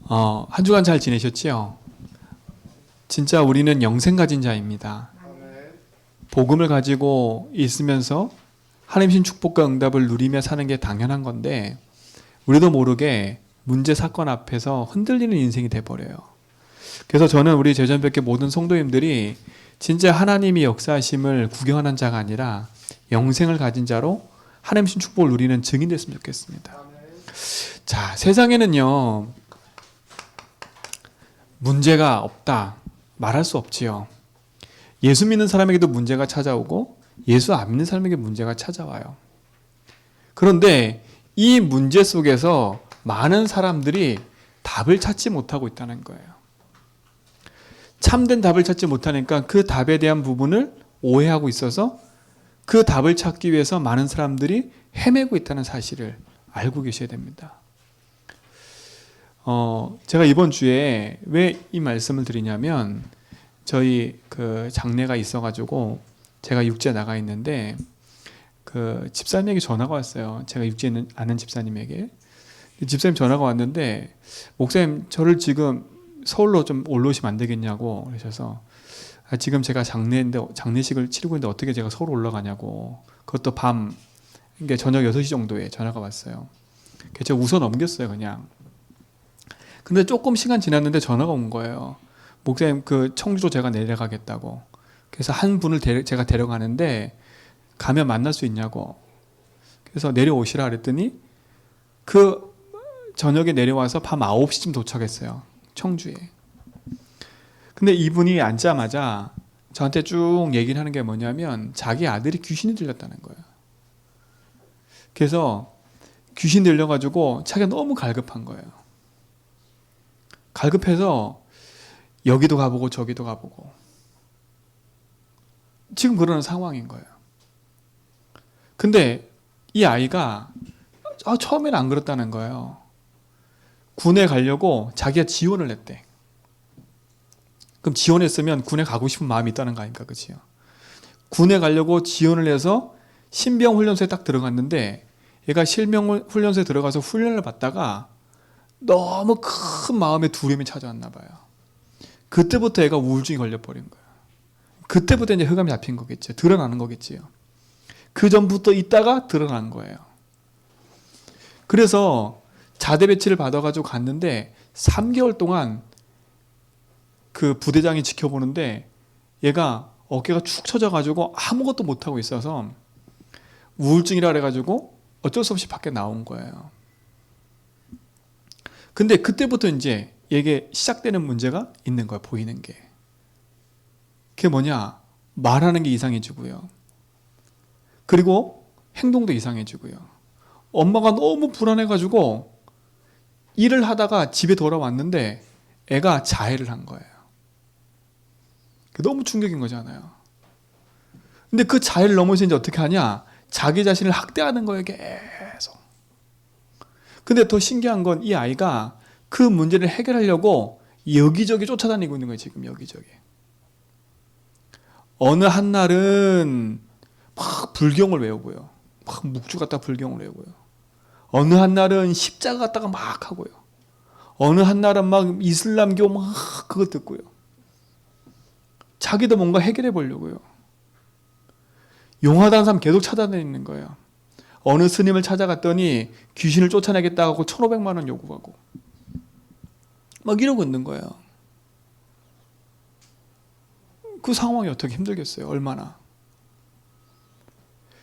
한 주간 잘 지내셨지요? 진짜 우리는 영생 가진 자입니다. 복음을 가지고 있으면서 하나님 신 축복과 응답을 누리며 사는 게 당연한 건데 우리도 모르게 문제 사건 앞에서 흔들리는 인생이 돼버려요. 그래서 저는 우리 제전백교 모든 성도님들이 진짜 하나님이 역사하심을 구경하는 자가 아니라 영생을 가진 자로 하나님 신 축복을 누리는 증인 됐으면 좋겠습니다. 자, 세상에는요 문제가 없다 말할 수 없지요. 예수 믿는 사람에게도 문제가 찾아오고 예수 안 믿는 사람에게 문제가 찾아와요. 그런데 이 문제 속에서 많은 사람들이 답을 찾지 못하고 있다는 거예요. 참된 답을 찾지 못하니까 그 답에 대한 부분을 오해하고 있어서 그 답을 찾기 위해서 많은 사람들이 헤매고 있다는 사실을 알고 계셔야 됩니다. 제가 이번 주에 왜 이 말씀을 드리냐면 저희 그 장례가 있어가지고 제가 육지에 나가 있는데 그 집사님에게 전화가 왔어요. 제가 육지에 아는 집사님에게. 집사님 전화가 왔는데 목사님 저를 지금 서울로 좀 올라오시면 안 되겠냐고 그러셔서 지금 제가 장례인데 장례식을 치르고 있는데 어떻게 제가 서울 올라가냐고 그것도 밤 그러니까 저녁 6시 정도에 전화가 왔어요. 그래서 제가 웃어 넘겼어요 그냥. 근데 조금 시간 지났는데 전화가 온 거예요. 목사님 그 청주로 제가 내려가겠다고. 그래서 한 분을 제가 데려가는데 가면 만날 수 있냐고. 그래서 내려오시라 그랬더니 그 저녁에 내려와서 밤 9시쯤 도착했어요. 청주에. 근데 이분이 앉자마자 저한테 쭉 얘기를 하는 게 뭐냐면 자기 아들이 귀신이 들렸다는 거예요. 그래서 귀신 들려가지고 자기가 너무 갈급한 거예요. 갈급해서 여기도 가보고 저기도 가보고 지금 그러는 상황인 거예요. 근데 이 아이가 처음에는 안 그렇다는 거예요. 군에 가려고 자기가 지원을 했대. 그럼 지원했으면 군에 가고 싶은 마음이 있다는 거 아닙니까? 그치요? 군에 가려고 지원을 해서 신병훈련소에 딱 들어갔는데 얘가 신병훈련소에 들어가서 훈련을 받다가 너무 큰 마음의 두려움이 찾아왔나 봐요. 그때부터 애가 우울증이 걸려버린 거예요. 그때부터 이제 흑암이 잡힌 거겠죠. 드러나는 거겠지요. 그 전부터 있다가 드러난 거예요. 그래서 자대 배치를 받아가지고 갔는데 3개월 동안 그 부대장이 지켜보는데 얘가 어깨가 축 처져가지고 아무것도 못하고 있어서 우울증이라 그래가지고 어쩔 수 없이 밖에 나온 거예요. 근데 그때부터 이제 이게 시작되는 문제가 있는 거야, 보이는 게. 그게 뭐냐? 말하는 게 이상해지고요. 그리고 행동도 이상해지고요. 엄마가 너무 불안해가지고 일을 하다가 집에 돌아왔는데 애가 자해를 한 거예요. 너무 충격인 거잖아요. 근데 그 자해를 넘어서 이제 어떻게 하냐? 자기 자신을 학대하는 거예요, 계속. 근데 더 신기한 건 이 아이가 그 문제를 해결하려고 여기저기 쫓아다니고 있는 거예요, 지금 여기저기. 어느 한 날은 막 불경을 외우고요. 막 묵주 갖다 불경을 외우고요. 어느 한 날은 십자가 갖다가 막 하고요. 어느 한 날은 막 이슬람교 막 그거 듣고요. 자기도 뭔가 해결해 보려고요. 용하다는 사람 계속 찾아다니는 거예요. 어느 스님을 찾아갔더니 귀신을 쫓아내겠다고 1,500만 원 요구하고 막 이러고 있는 거예요. 그 상황이 어떻게 힘들겠어요? 얼마나.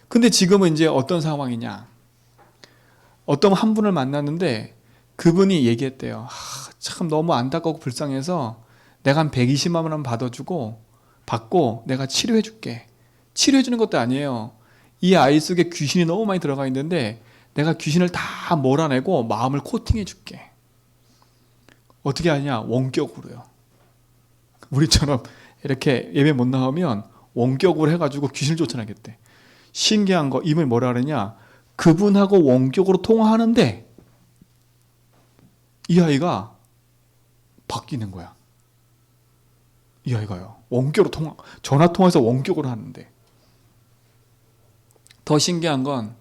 근데 지금은 이제 어떤 상황이냐. 어떤 한 분을 만났는데 그분이 얘기했대요. 참 너무 안타깝고 불쌍해서 내가 한 120만 원 받고 내가 치료해 줄게. 치료해 주는 것도 아니에요. 이 아이 속에 귀신이 너무 많이 들어가 있는데 내가 귀신을 다 몰아내고 마음을 코팅해 줄게. 어떻게 하냐? 원격으로요. 우리처럼 이렇게 예배 못 나오면 원격으로 해가지고 귀신을 쫓아내겠대. 신기한 거, 이분이 뭐라 그러냐? 그분하고 원격으로 통화하는데 이 아이가 바뀌는 거야. 이 아이가요. 원격으로 전화 통화해서 원격으로 하는데. 더 신기한 건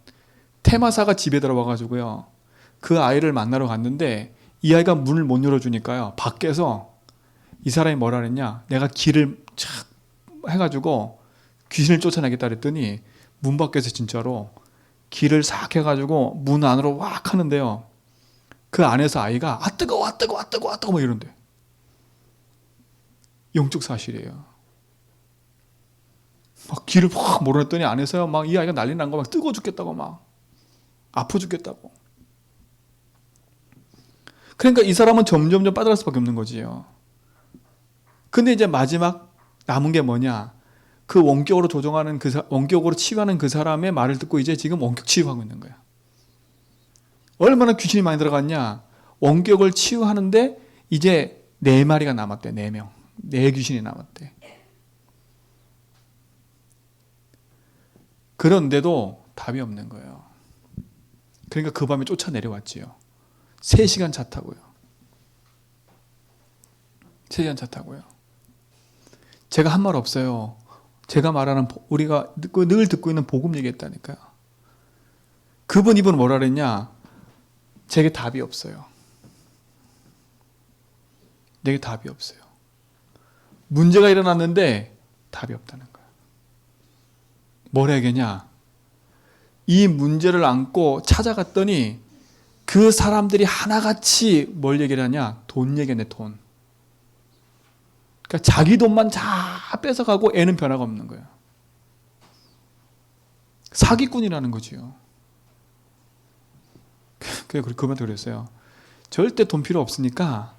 테마사가 집에 들어와가지고요. 그 아이를 만나러 갔는데 이 아이가 문을 못 열어주니까요. 밖에서 이 사람이 뭐라 그랬냐. 내가 길을 착 해가지고 귀신을 쫓아내겠다 그랬더니 문 밖에서 진짜로 길을 싹 해가지고 문 안으로 왁 하는데요. 그 안에서 아이가 아 뜨거워 아 뜨거워 아 뜨거워 아 뜨거워 뭐 이런데. 영적 사실이에요. 막 길을 확 몰아냈더니 안에서요. 막 이 아이가 난리 난 거 막 뜨거워 죽겠다고 막 아파 죽겠다고. 그러니까 이 사람은 점점점 빠져갈 수밖에 없는 거지요. 근데 이제 마지막 남은 게 뭐냐? 그 원격으로 조종하는 원격으로 치유하는 그 사람의 말을 듣고 이제 지금 원격 치유하고 있는 거야. 얼마나 귀신이 많이 들어갔냐? 원격을 치유하는데 이제 4마리가 남았대. 4명. 4귀신이 남았대. 그런데도 답이 없는 거예요. 그러니까 그 밤에 쫓아내려왔지요. 3시간 차 타고요. 3시간 차 타고요. 제가 한 말 없어요. 제가 말하는 우리가 늘 듣고 있는 복음 얘기했다니까요. 이분 뭐라 그랬냐? 제게 답이 없어요. 내게 답이 없어요. 문제가 일어났는데 답이 없다는 거예요. 뭐라 얘기냐? 이 문제를 안고 찾아갔더니 그 사람들이 하나같이 뭘 얘기를 하냐? 돈 얘기네, 돈. 그러니까 자기 돈만 다 뺏어가고 애는 변화가 없는 거예요. 사기꾼이라는 거지요. 그분한테 그랬어요. 절대 돈 필요 없으니까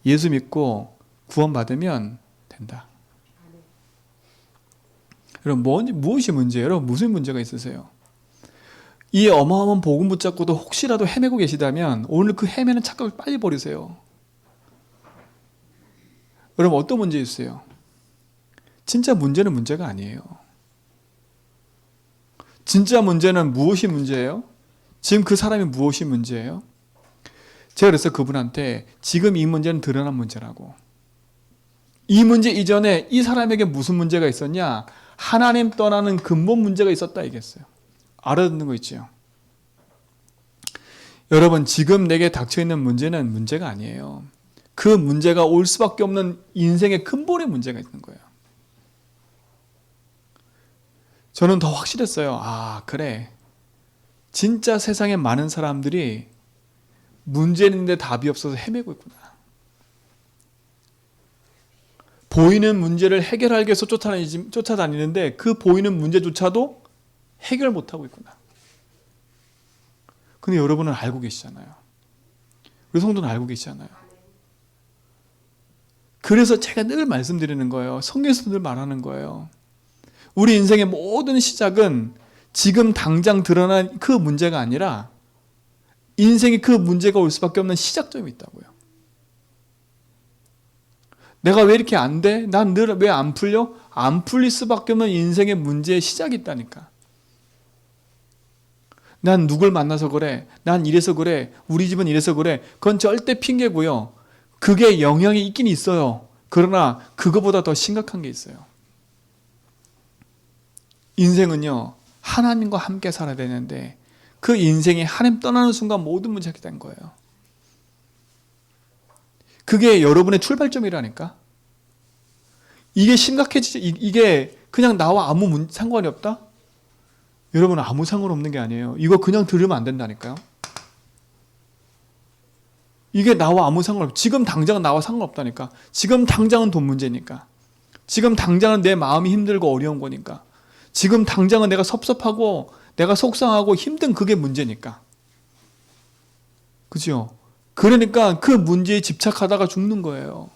예수 믿고 구원받으면 된다. 여러분, 무엇이 문제예요? 여러분, 무슨 문제가 있으세요? 이 어마어마한 복음 붙잡고도 혹시라도 헤매고 계시다면 오늘 그 헤매는 착각을 빨리 버리세요. 여러분, 어떤 문제 있어요? 진짜 문제는 문제가 아니에요. 진짜 문제는 무엇이 문제예요? 지금 그 사람이 무엇이 문제예요? 제가 그래서 그분한테 지금 이 문제는 드러난 문제라고. 이 문제 이전에 이 사람에게 무슨 문제가 있었냐? 하나님 떠나는 근본 문제가 있었다 얘기했어요. 알아듣는 거 있죠? 여러분, 지금 내게 닥쳐있는 문제는 문제가 아니에요. 그 문제가 올 수밖에 없는 인생의 근본의 문제가 있는 거예요. 저는 더 확실했어요. 아, 그래. 진짜 세상에 많은 사람들이 문제 있는데 답이 없어서 헤매고 있구나. 보이는 문제를 해결하기 위해서 쫓아다니는데 그 보이는 문제조차도 해결 못하고 있구나. 근데 여러분은 알고 계시잖아요. 우리 성도는 알고 계시잖아요. 그래서 제가 늘 말씀드리는 거예요. 성경에서 늘 말하는 거예요. 우리 인생의 모든 시작은 지금 당장 드러난 그 문제가 아니라 인생에 그 문제가 올 수밖에 없는 시작점이 있다고요. 내가 왜 이렇게 안 돼? 난 늘 왜 안 풀려? 안 풀릴 수밖에 없는 인생의 문제의 시작이 있다니까. 난 누굴 만나서 그래. 난 이래서 그래. 우리 집은 이래서 그래. 그건 절대 핑계고요. 그게 영향이 있긴 있어요. 그러나 그거보다 더 심각한 게 있어요. 인생은요, 하나님과 함께 살아야 되는데 그 인생이 하나님 떠나는 순간 모든 문제가 된 거예요. 그게 여러분의 출발점이라니까. 이게 심각해지지, 이게 그냥 나와 아무 상관이 없다? 여러분은 아무 상관없는 게 아니에요. 이거 그냥 들으면 안 된다니까요. 이게 나와 아무 상관없어. 지금 당장은 나와 상관없다니까. 지금 당장은 돈 문제니까. 지금 당장은 내 마음이 힘들고 어려운 거니까. 지금 당장은 내가 섭섭하고 내가 속상하고 힘든 그게 문제니까. 그죠? 그러니까 그 문제에 집착하다가 죽는 거예요.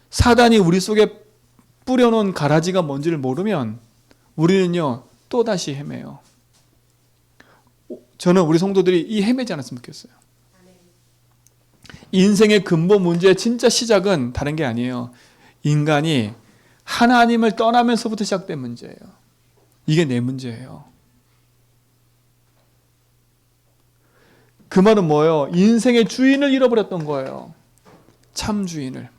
사단이 우리 속에 뿌려놓은 가라지가 뭔지를 모르면 우리는요, 또다시 헤매요. 저는 우리 성도들이 이 헤매지 않았으면 좋겠어요. 인생의 근본 문제의 진짜 시작은 다른 게 아니에요. 인간이 하나님을 떠나면서부터 시작된 문제예요. 이게 내 문제예요. 그 말은 뭐예요? 인생의 주인을 잃어버렸던 거예요. 참 주인을.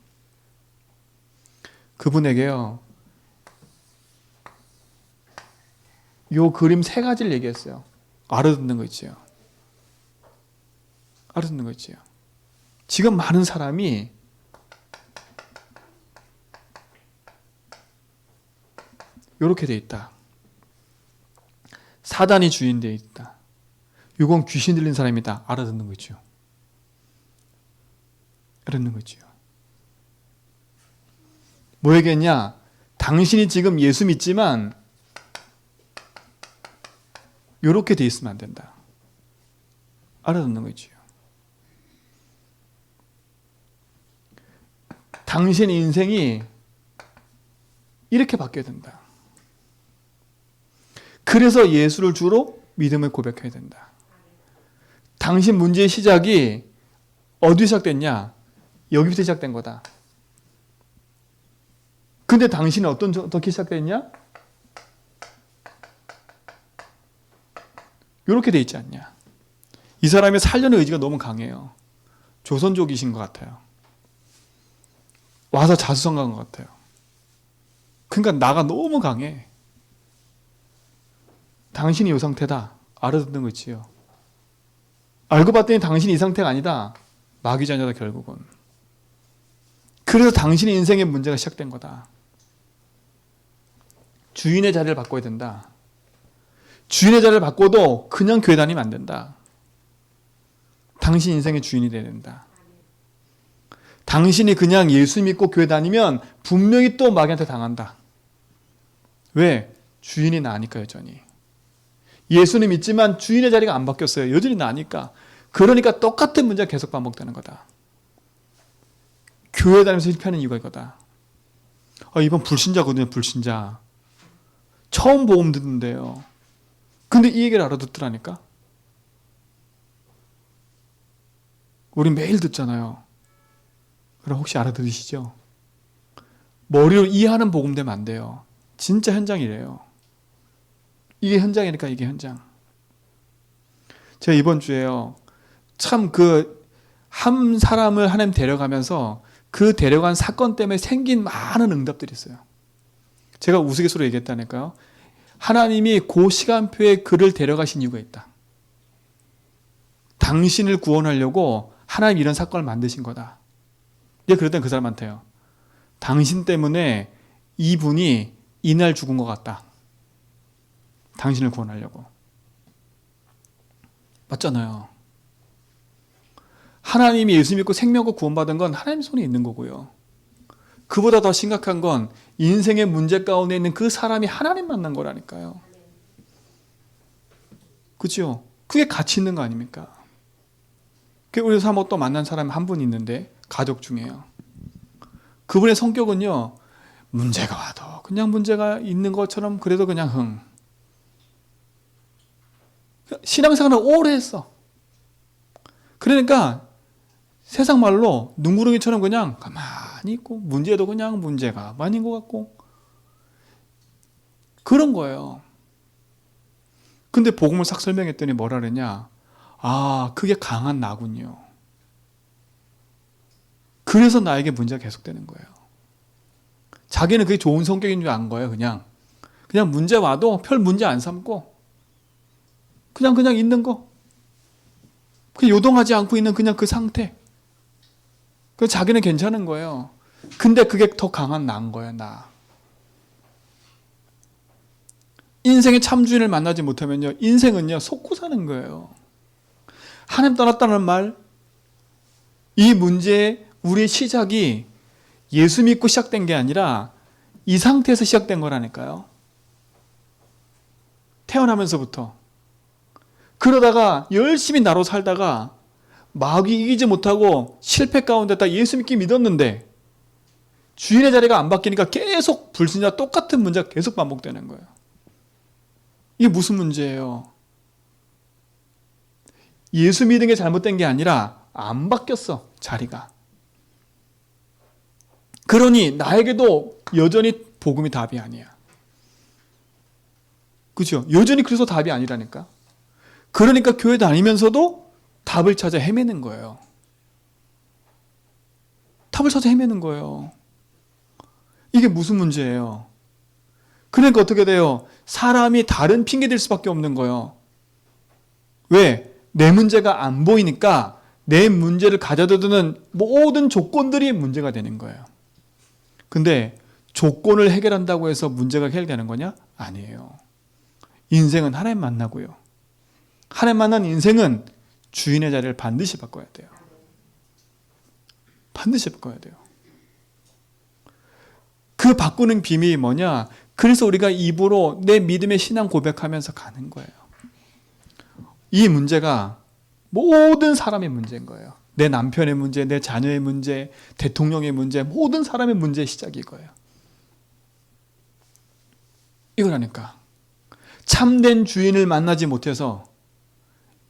그분에게요, 요 그림 3가지를 얘기했어요. 알아듣는 거 있죠. 알아듣는 거지요. 지금 많은 사람이 이렇게 돼 있다. 사단이 주인 돼 있다. 이건 귀신 들린 사람이다. 알아듣는 거죠. 알아듣는 거죠. 뭐 얘기했냐? 당신이 지금 예수 믿지만 이렇게 돼 있으면 안 된다. 알아듣는 거죠. 당신 인생이 이렇게 바뀌어야 된다. 그래서 예수를 주로 믿음을 고백해야 된다. 당신 문제의 시작이 어디 시작됐냐? 여기부터 시작된 거다. 근데 당신은 어떻게 시작됐냐? 이렇게 돼 있지 않냐? 이 사람의 살려는 의지가 너무 강해요. 조선족이신 것 같아요. 와서 자수성가한 것 같아요. 그러니까 나가 너무 강해. 당신이 이 상태다. 알아듣는 거지요. 알고 봤더니 당신이 이 상태가 아니다. 마귀자녀다 결국은. 그래서 당신의 인생의 문제가 시작된 거다. 주인의 자리를 바꿔야 된다. 주인의 자리를 바꿔도 그냥 교회 다니면 안 된다. 당신 인생의 주인이 돼야 된다. 당신이 그냥 예수 믿고 교회 다니면 분명히 또 마귀한테 당한다. 왜? 주인이 나니까 여전히. 예수는 믿지만 주인의 자리가 안 바뀌었어요. 여전히 나니까. 그러니까 똑같은 문제가 계속 반복되는 거다. 교회 다니면서 실패하는 이유가 이거다. 이번 불신자거든요. 불신자. 처음 복음 듣는데요. 근데 이 얘기를 알아듣더라니까. 우리 매일 듣잖아요. 그럼 혹시 알아들으시죠? 머리로 이해하는 복음 되면 안 돼요. 진짜 현장이래요. 이게 현장이니까 이게 현장. 제가 이번 주에요. 참 한 사람을 하나님 데려가면서 그 데려간 사건 때문에 생긴 많은 응답들이 있어요. 제가 우스갯소리로 얘기했다니까요. 하나님이 그 시간표에 그를 데려가신 이유가 있다. 당신을 구원하려고 하나님 이런 사건을 만드신 거다. 그랬더니 그 사람한테요. 당신 때문에 이분이 이날 죽은 것 같다. 당신을 구원하려고. 맞잖아요. 하나님이 예수 믿고 생명과 구원받은 건 하나님 손에 있는 거고요. 그보다 더 심각한 건 인생의 문제 가운데 있는 그 사람이 하나님 만난 거라니까요. 그렇죠? 그게 가치 있는 거 아닙니까? 우리 사모 또 만난 사람 한 분 있는데 가족 중에요. 그분의 성격은요. 문제가 와도 그냥 문제가 있는 것처럼 그래도 그냥 흥. 신앙생활을 오래 했어. 그러니까 세상 말로 눈구렁이처럼 그냥 가만히 있고 문제도 그냥 문제가 많은 것 같고 그런 거예요. 근데 복음을 싹 설명했더니 뭐라 그랬냐? 그게 강한 나군요. 그래서 나에게 문제가 계속되는 거예요. 자기는 그게 좋은 성격인 줄 안 거예요. 그냥 문제 와도 별 문제 안 삼고 그냥 있는 거. 그냥 요동하지 않고 있는 그냥 그 상태. 그 자기는 괜찮은 거예요. 근데 그게 더 강한 나인 거예요. 나. 인생의 참주인을 만나지 못하면요. 인생은요. 속고 사는 거예요. 하나님 떠났다는 말, 이 문제의 우리의 시작이 예수 믿고 시작된 게 아니라 이 상태에서 시작된 거라니까요. 태어나면서부터. 그러다가 열심히 나로 살다가 마귀 이기지 못하고 실패 가운데 다 예수 믿기 믿었는데 주인의 자리가 안 바뀌니까 계속 불신자 똑같은 문제가 계속 반복되는 거예요. 이게 무슨 문제예요? 예수 믿은 게 잘못된 게 아니라 안 바뀌었어, 자리가. 그러니 나에게도 여전히 복음이 답이 아니야. 그렇죠? 여전히 그래서 답이 아니라니까. 그러니까 교회 다니면서도 답을 찾아 헤매는 거예요. 답을 찾아 헤매는 거예요. 이게 무슨 문제예요? 그러니까 어떻게 돼요? 사람이 다른 핑계 댈 수밖에 없는 거예요. 왜? 내 문제가 안 보이니까 내 문제를 가져다 두는 모든 조건들이 문제가 되는 거예요. 근데 조건을 해결한다고 해서 문제가 해결되는 거냐? 아니에요. 인생은 하나님 만나고요. 하나님 만난 인생은 주인의 자리를 반드시 바꿔야 돼요. 반드시 바꿔야 돼요. 그 바꾸는 비밀이 뭐냐? 그래서 우리가 입으로 내 믿음의 신앙 고백하면서 가는 거예요. 이 문제가 모든 사람의 문제인 거예요. 내 남편의 문제, 내 자녀의 문제, 대통령의 문제, 모든 사람의 문제의 시작이 거예요. 이거라니까. 참된 주인을 만나지 못해서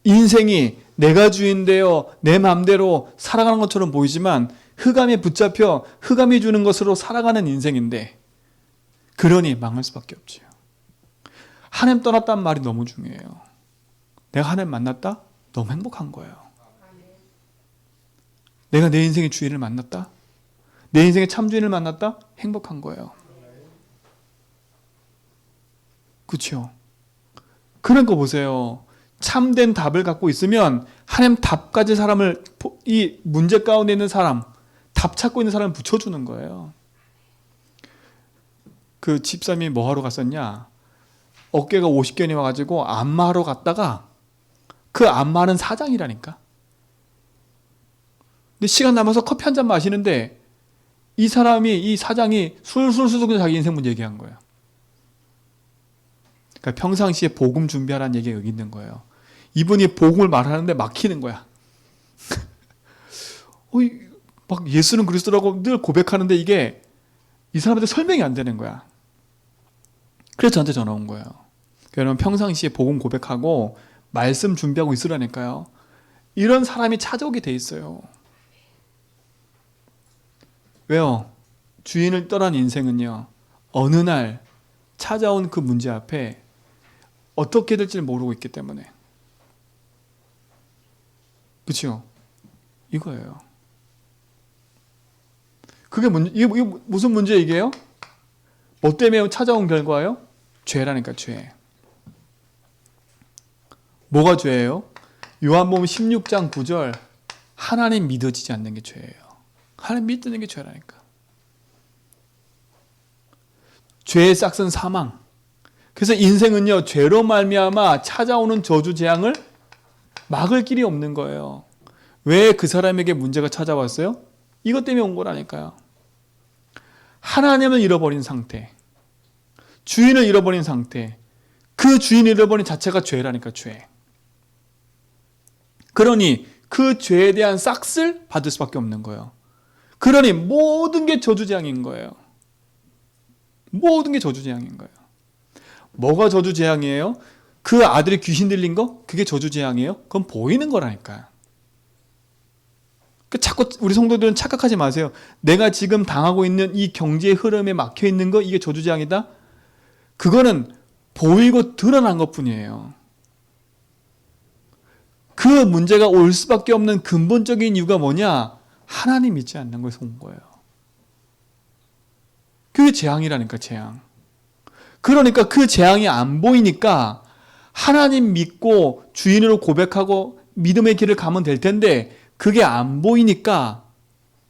인생이 내가 주인되어 내 마음대로 살아가는 것처럼 보이지만 흑암에 붙잡혀 흑암이 주는 것으로 살아가는 인생인데, 그러니 망할 수밖에 없지요. 하나님 떠났다는 말이 너무 중요해요. 내가 하나님 만났다? 너무 행복한 거예요. 내가 내 인생의 주인을 만났다? 내 인생의 참주인을 만났다? 행복한 거예요. 그렇죠? 그런 거 보세요. 참된 답을 갖고 있으면 하나님 답 가진 사람을, 이 문제 가운데 있는 사람, 답 찾고 있는 사람을 붙여주는 거예요. 그 집사님이 뭐 하러 갔었냐? 어깨가 50견이 와가지고 안마하러 갔다가 그 안마는 사장이라니까. 근데 시간 남아서 커피 한 잔 마시는데 이 사장이 술술술 자기 인생 문제 얘기한 거예요. 그러니까 평상시에 복음 준비하라는 얘기가 여기 있는 거예요. 이분이 복음을 말하는데 막히는 거야. 막 예수는 그리스도라고 늘 고백하는데 이게 이 사람한테 설명이 안 되는 거야. 그래서 저한테 전화 온 거예요. 여러분 평상시에 복음 고백하고 말씀 준비하고 있으라니까요. 이런 사람이 찾아오게 돼 있어요. 왜요? 주인을 떠난 인생은요, 어느 날 찾아온 그 문제 앞에 어떻게 될지 모르고 있기 때문에. 그렇죠? 이거예요. 이게 무슨 문제 이게요? 뭐 때문에 찾아온 결과예요? 죄라니까, 죄. 뭐가 죄예요? 요한복음 16장 9절, 하나님 믿어지지 않는 게 죄예요. 하나님 믿는 게 죄라니까. 죄의 싹은 사망. 그래서 인생은요, 죄로 말미암아 찾아오는 저주 재앙을 막을 길이 없는 거예요. 왜 그 사람에게 문제가 찾아왔어요? 이것 때문에 온 거라니까요. 하나님을 잃어버린 상태, 주인을 잃어버린 상태, 그 주인을 잃어버린 자체가 죄라니까, 죄. 그러니 그 죄에 대한 싹을 받을 수밖에 없는 거예요. 그러니 모든 게 저주재앙인 거예요. 모든 게 저주재앙인 거예요. 뭐가 저주재앙이에요? 그 아들이 귀신 들린 거? 그게 저주재앙이에요? 그건 보이는 거라니까요. 자꾸 우리 성도들은 착각하지 마세요. 내가 지금 당하고 있는 이 경제의 흐름에 막혀 있는 거, 이게 저주재앙이다? 그거는 보이고 드러난 것 뿐이에요. 그 문제가 올 수밖에 없는 근본적인 이유가 뭐냐? 하나님 믿지 않는 거에서 온 거예요. 그게 재앙이라니까, 재앙. 그러니까 그 재앙이 안 보이니까 하나님 믿고 주인으로 고백하고 믿음의 길을 가면 될 텐데, 그게 안 보이니까,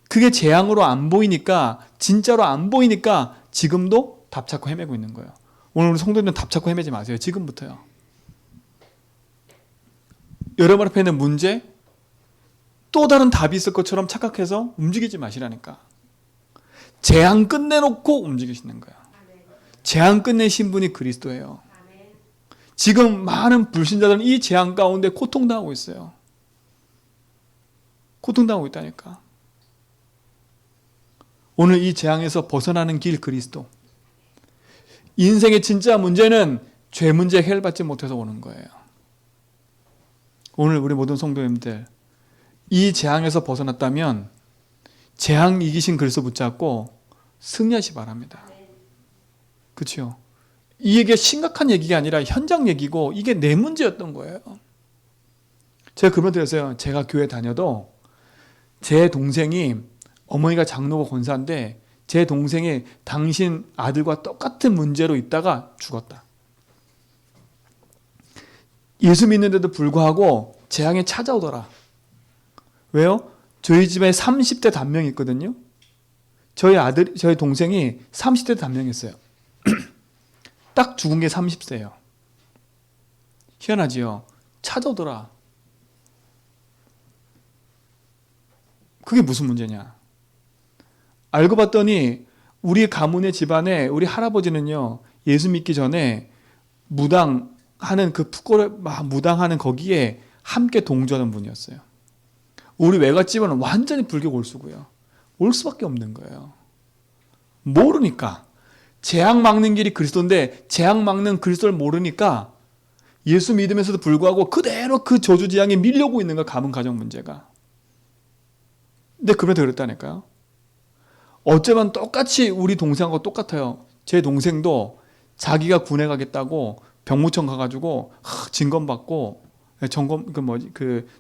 그게 재앙으로 안 보이니까, 진짜로 안 보이니까 지금도 답 찾고 헤매고 있는 거예요. 오늘 우리 성도님은 답 찾고 헤매지 마세요. 지금부터요. 여러분 앞에 있는 문제, 또 다른 답이 있을 것처럼 착각해서 움직이지 마시라니까. 재앙 끝내놓고 움직이시는 거예요. 재앙 끝내신 분이 그리스도예요. 지금 많은 불신자들은 이 재앙 가운데 고통당하고 있어요. 고통당하고 있다니까. 오늘 이 재앙에서 벗어나는 길 그리스도. 인생의 진짜 문제는 죄 문제 해결받지 못해서 오는 거예요. 오늘 우리 모든 성도님들, 이 재앙에서 벗어났다면 재앙 이기신 그리스도 붙잡고 승리하시 바랍니다. 그렇죠? 이게 심각한 얘기가 아니라 현장 얘기고 이게 내 문제였던 거예요. 제가 그런 드렸어요. 제가 교회 다녀도 제 동생이, 어머니가 장로고 권사인데 제 동생이 당신 아들과 똑같은 문제로 있다가 죽었다. 예수 믿는데도 불구하고 재앙이 찾아오더라. 왜요? 저희 집에 30대 단명이 있거든요. 저희 동생이 30대 단명했어요. 딱 죽은 게 30세예요. 희한하지요? 찾아오더라. 그게 무슨 문제냐? 알고 봤더니 우리 가문의 집안에 우리 할아버지는요, 예수 믿기 전에 무당하는 그 푸꼬를 막 무당하는 거기에 함께 동조하는 분이었어요. 우리 외갓집은 완전히 불교 골수고요. 올 수밖에 없는 거예요. 모르니까. 재앙 막는 길이 그리스도인데 재앙 막는 그리스도를 모르니까 예수 믿으면서도 불구하고 그대로 그 저주재앙에 밀려오고 있는 거야. 가문 가정 문제가. 근데 그럼에도 그랬다니까요. 어쩌면 똑같이 우리 동생하고 똑같아요. 제 동생도 자기가 군에 가겠다고 병무청 가가지고 진검 받고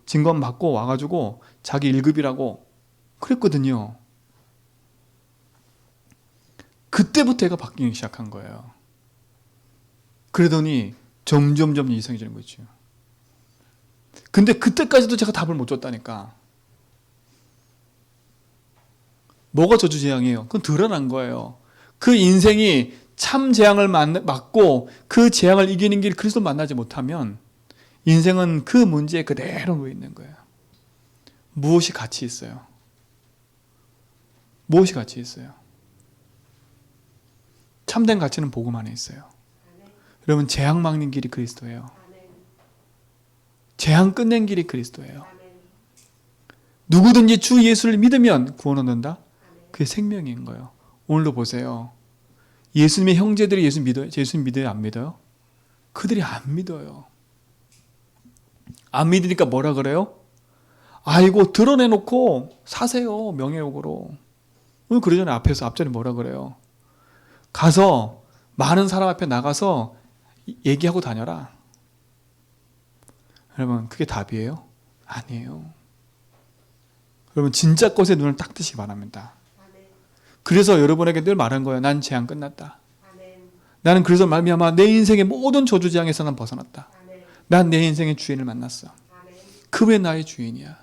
진검 받고 와가지고 자기 1급이라고 그랬거든요. 그때부터 애가 바뀌기 시작한 거예요. 그러더니 점점 이상해지는 거죠. 근데 그때까지도 제가 답을 못 줬다니까. 뭐가 저주재앙이에요? 그건 드러난 거예요. 그 인생이 참 재앙을 맞고 그 재앙을 이기는 길 그리스도 만나지 못하면 인생은 그 문제에 그대로 놓여 있는 거예요. 무엇이 가치 있어요? 무엇이 가치 있어요? 참된 가치는 복음 안에 있어요. 여러분, 재앙 막는 길이 그리스도예요. 재앙 끝낸 길이 그리스도예요. 누구든지 주 예수를 믿으면 구원 얻는다? 그게 생명인 거예요. 오늘도 보세요. 예수님의 형제들이 예수 믿어요? 안 믿어요? 그들이 안 믿어요. 안 믿으니까 뭐라 그래요? 아이고, 드러내놓고 사세요. 명예욕으로. 오늘 그러잖아요. 앞자리 뭐라 그래요? 가서 많은 사람 앞에 나가서 얘기하고 다녀라. 여러분, 그게 답이에요? 아니에요. 여러분, 진짜 것에 눈을 딱 뜨시기 바랍니다. 그래서 여러분에게 늘 말한 거예요. 난 재앙 끝났다. 나는 그래서 말미암아 내 인생의 모든 저주재앙에서 난 벗어났다. 난 내 인생의 주인을 만났어. 그분이 나의 주인이야.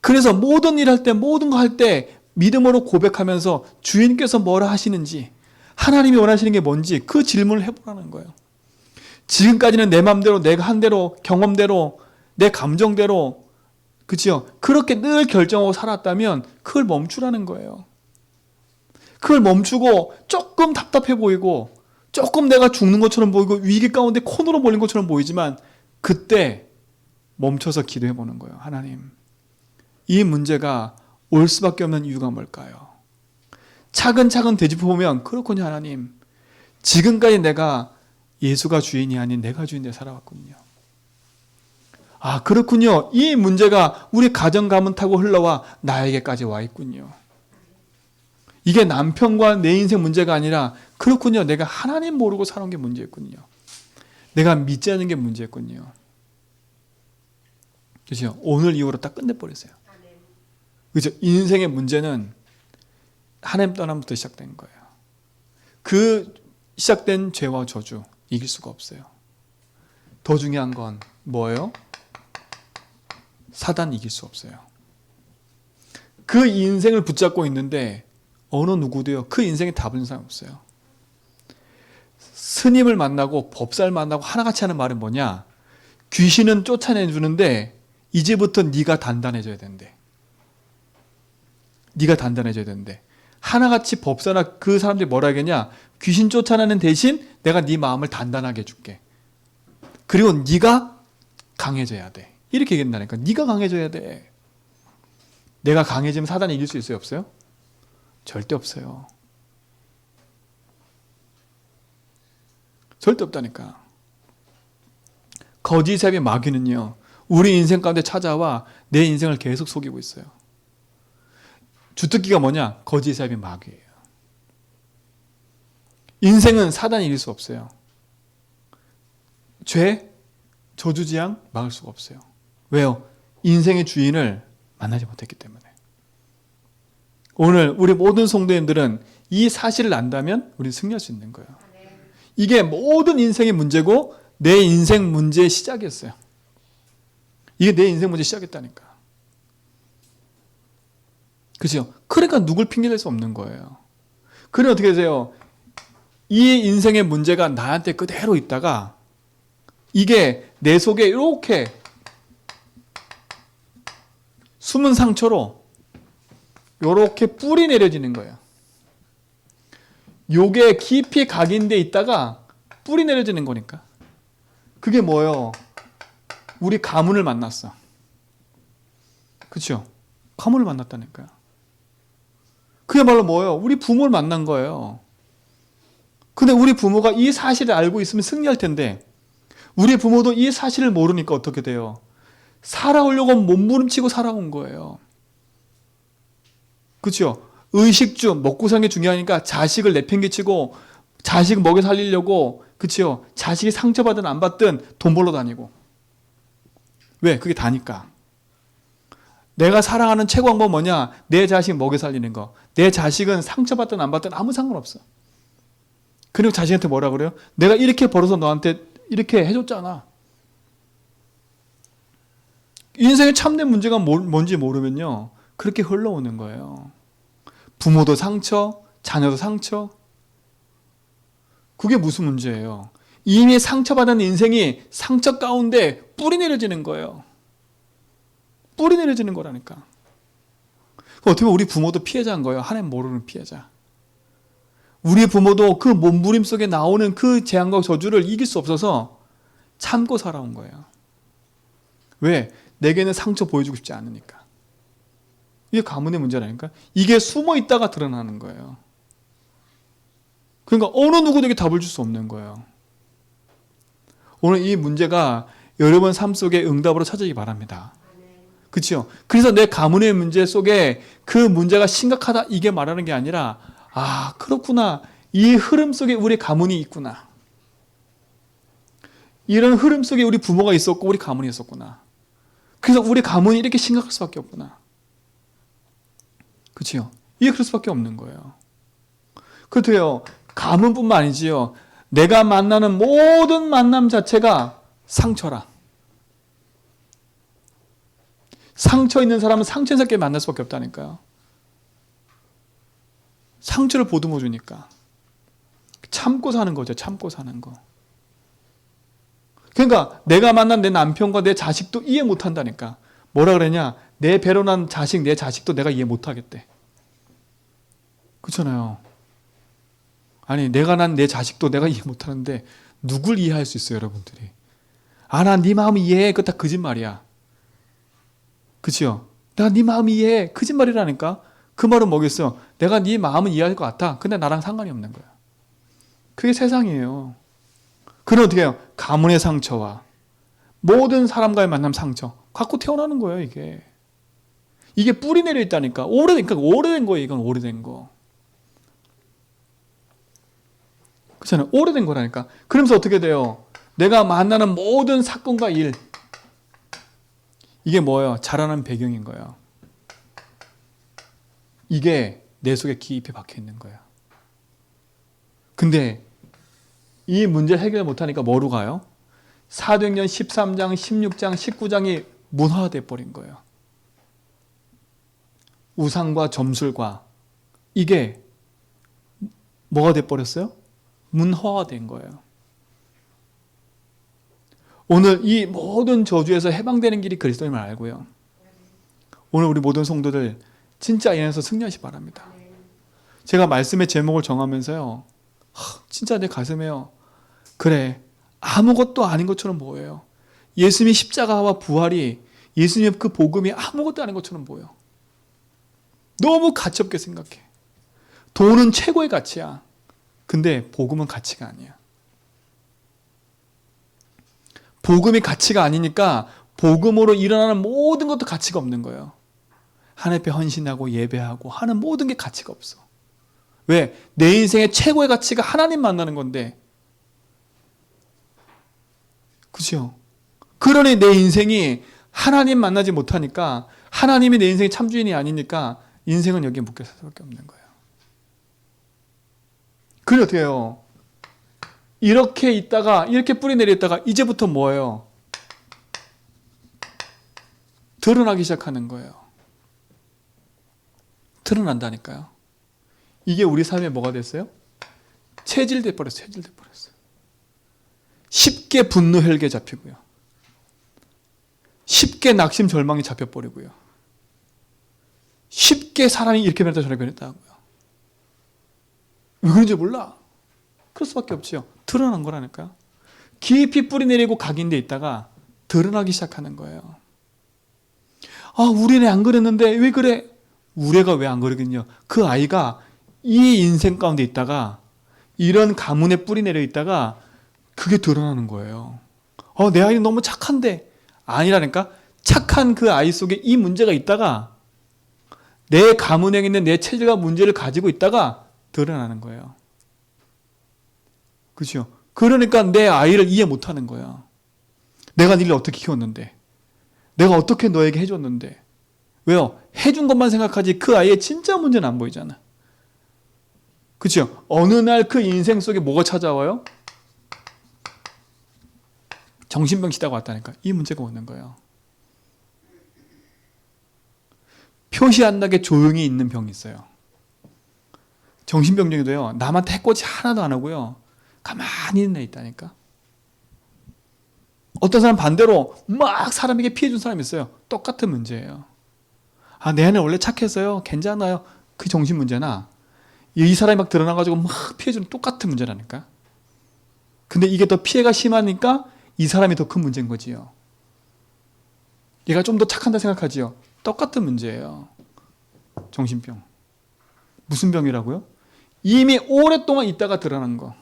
그래서 모든 일 할 때, 모든 거 할 때 믿음으로 고백하면서 주인께서 뭐라 하시는지, 하나님이 원하시는 게 뭔지 그 질문을 해보라는 거예요. 지금까지는 내 마음대로, 내가 한 대로, 경험대로, 내 감정대로, 그치요? 그렇게 늘 결정하고 살았다면 그걸 멈추라는 거예요. 그걸 멈추고 조금 답답해 보이고 조금 내가 죽는 것처럼 보이고 위기 가운데 코너로 몰린 것처럼 보이지만 그때 멈춰서 기도해 보는 거예요. 하나님, 이 문제가 올 수밖에 없는 이유가 뭘까요? 차근차근 되짚어보면 그렇군요. 하나님, 지금까지 내가 예수가 주인이 아닌 내가 주인으로 살아왔군요. 아, 그렇군요. 이 문제가 우리 가정 가문 타고 흘러와 나에게까지 와 있군요. 이게 남편과 내 인생 문제가 아니라 그렇군요. 내가 하나님 모르고 살아온 게 문제였군요. 내가 믿지 않는 게 문제였군요. 그렇죠? 오늘 이후로 딱 끝내버렸어요. 그렇죠? 인생의 문제는 하나님 떠남부터 시작된 거예요. 그 시작된 죄와 저주 이길 수가 없어요. 더 중요한 건 뭐예요? 사단 이길 수 없어요. 그 인생을 붙잡고 있는데 어느 누구도요, 그 인생에 답은 사람 없어요. 스님을 만나고 법사를 만나고 하나같이 하는 말은 뭐냐? 귀신은 쫓아내주는데 이제부터 네가 단단해져야 된대. 네가 단단해져야 된대. 하나같이 법사나 그 사람들이 뭐라 하겠냐? 귀신 쫓아내는 대신 내가 네 마음을 단단하게 해줄게. 그리고 네가 강해져야 돼. 이렇게 얘기한다니까. 네가 강해져야 돼. 내가 강해지면 사단이 이길 수 있어요? 없어요? 절대 없어요. 절대 없다니까. 거짓의 마귀는요, 우리 인생 가운데 찾아와 내 인생을 계속 속이고 있어요. 주특기가 뭐냐? 거짓의 마귀예요. 인생은 사단이 이길 수 없어요. 죄, 저주지향 막을 수가 없어요. 왜요? 인생의 주인을 만나지 못했기 때문에. 오늘 우리 모든 성도님들은 이 사실을 안다면 우리는 승리할 수 있는 거예요. 이게 모든 인생의 문제고 내 인생 문제의 시작이었어요. 이게 내 인생 문제 시작했다니까. 그죠? 그러니까 누굴 핑계댈 수 없는 거예요. 그래 어떻게 되세요? 이 인생의 문제가 나한테 그대로 있다가 이게 내 속에 이렇게 숨은 상처로 이렇게 뿌리 내려지는 거예요. 요게 깊이 각인돼 있다가 뿌리 내려지는 거니까. 그게 뭐예요? 우리 가문을 만났어. 그렇죠? 가문을 만났다니까요. 그야말로 뭐예요? 우리 부모를 만난 거예요. 근데 우리 부모가 이 사실을 알고 있으면 승리할 텐데 우리 부모도 이 사실을 모르니까 어떻게 돼요? 살아오려고 몸부림치고 살아온 거예요. 그렇죠? 의식주, 먹고 사는 게 중요하니까 자식을 내팽개치고 자식 먹여 살리려고 그렇죠? 자식이 상처받든 안 받든 돈 벌러 다니고. 왜? 그게 다니까. 내가 사랑하는 최고 방법은 뭐냐? 내 자식 먹여 살리는 거. 내 자식은 상처받든 안 받든 아무 상관없어. 그리고 자식한테 뭐라 그래요? 내가 이렇게 벌어서 너한테 이렇게 해줬잖아. 인생의 참된 문제가 뭔지 모르면요. 그렇게 흘러오는 거예요. 부모도 상처, 자녀도 상처. 그게 무슨 문제예요? 이미 상처받은 인생이 상처 가운데 뿌리 내려지는 거예요. 뿌리 내려지는 거라니까. 어떻게 보면 우리 부모도 피해자인 거예요. 하나님 모르는 피해자. 우리 부모도 그 몸부림 속에 나오는 그 재앙과 저주를 이길 수 없어서 참고 살아온 거예요. 왜? 내게는 상처 보여주고 싶지 않으니까. 이게 가문의 문제라니까. 이게 숨어 있다가 드러나는 거예요. 그러니까 어느 누구에게 답을 줄 수 없는 거예요. 오늘 이 문제가 여러분 삶 속에 응답으로 찾아지기 바랍니다. 그렇죠? 그래서 내 가문의 문제 속에 그 문제가 심각하다 이게 말하는 게 아니라 아 그렇구나. 이 흐름 속에 우리 가문이 있구나. 이런 흐름 속에 우리 부모가 있었고 우리 가문이 있었구나. 그래서 우리 가문이 이렇게 심각할 수밖에 없구나. 그렇죠? 이게 그럴 수밖에 없는 거예요. 그렇대요. 가문뿐만 아니지요. 내가 만나는 모든 만남 자체가 상처라. 상처 있는 사람은 상처 있는 사람끼리 만날 수밖에 없다니까요. 상처를 보듬어 주니까. 참고 사는 거죠. 참고 사는 거. 그러니까 내가 만난 내 남편과 내 자식도 이해 못 한다니까. 뭐라 그러냐? 내 배로 난 자식, 내 자식도 내가 이해 못 하겠대. 그렇잖아요. 아니 내가 난 내 자식도 내가 이해 못 하는데 누굴 이해할 수 있어요, 여러분들이? 아, 난 네 마음 이해해. 그거 다 거짓말이야. 그치요? 내가 네 마음 이해해. 거짓말이라니까. 그 말은 뭐겠어? 내가 네 마음은 이해할 것 같아. 근데 나랑 상관이 없는 거야. 그게 세상이에요. 그럼 어떻게 해요? 가문의 상처와 모든 사람과의 만남 상처 갖고 태어나는 거예요, 이게. 이게 뿌리 내려 있다니까. 그러니까 오래된 거예요, 이건 오래된 거. 그렇잖아요. 오래된 거라니까. 그러면서 어떻게 돼요? 내가 만나는 모든 사건과 일. 이게 뭐예요? 자라는 배경인 거예요. 이게 내 속에 깊이 박혀 있는 거예요. 근데 이 문제를 해결 못하니까 뭐로 가요? 사도행전 13장, 16장, 19장이 문화화돼 버린 거예요. 우상과 점술과 이게 뭐가 돼버렸어요? 문화화된 거예요. 오늘 이 모든 저주에서 해방되는 길이 그리스도임을 알고요. 오늘 우리 모든 성도들 진짜 이 안에서 승리하시 바랍니다. 제가 말씀의 제목을 정하면서요. 진짜 내 가슴에요. 그래, 아무것도 아닌 것처럼 보여요. 예수님의 십자가와 부활이 예수님의 그 복음이 아무것도 아닌 것처럼 보여. 너무 가치없게 생각해. 돈은 최고의 가치야. 근데 복음은 가치가 아니야. 복음이 가치가 아니니까 복음으로 일어나는 모든 것도 가치가 없는 거예요. 하나님 앞에 헌신하고 예배하고 하는 모든 게 가치가 없어. 왜? 내 인생의 최고의 가치가 하나님 만나는 건데. 그죠? 그러니 내 인생이 하나님 만나지 못하니까 하나님이 내 인생의 참주인이 아니니까 인생은 여기에 묶여 살 수밖에 없는 거예요. 그래 어떻게 해요? 이렇게 있다가 이렇게 뿌리 내렸다가 이제부터 뭐예요? 드러나기 시작하는 거예요. 드러난다니까요. 이게 우리 삶에 뭐가 됐어요? 체질돼 버렸어요. 체질돼 버렸어요. 쉽게 분노 혈기에 잡히고요. 쉽게 낙심 절망이 잡혀버리고요. 쉽게 사람이 이렇게 변했다 저렇게 변했다고요. 왜 그런지 몰라. 그럴 수밖에 없지요. 드러난 거라니까요. 깊이 뿌리 내리고 각인돼 있다가 드러나기 시작하는 거예요. 아, 우리 애 안 그랬는데 왜 그래? 우리 애가 왜 안 그러겠냐? 그 아이가 이 인생 가운데 있다가 이런 가문에 뿌리 내려 있다가 그게 드러나는 거예요. 내 아이는 너무 착한데. 아니라니까. 착한 그 아이 속에 이 문제가 있다가 내 가문에 있는 내 체질과 문제를 가지고 있다가 드러나는 거예요. 그렇죠? 그러니까 내 아이를 이해 못하는 거야. 내가 니를 어떻게 키웠는데, 내가 어떻게 너에게 해줬는데. 왜요? 해준 것만 생각하지 그 아이의 진짜 문제는 안 보이잖아. 그렇죠? 어느 날 그 인생 속에 뭐가 찾아와요? 정신병 치다가 왔다니까. 이 문제가 오는 거예요. 표시 안 나게 조용히 있는 병이 있어요. 정신병 중에도요. 남한테 해코지 하나도 안 하고요. 가만히 있는 애 있다니까. 어떤 사람 반대로 막 사람에게 피해준 사람이 있어요. 똑같은 문제예요. 아, 내 애는 원래 착했어요. 괜찮아요. 그 정신 문제나 이 사람이 막 드러나가지고 막 피해주는 똑같은 문제라니까. 근데 이게 더 피해가 심하니까 이 사람이 더 큰 문제인 거지요. 얘가 좀 더 착한다 생각하지요. 똑같은 문제예요. 정신병. 무슨 병이라고요? 이미 오랫동안 있다가 드러난 거.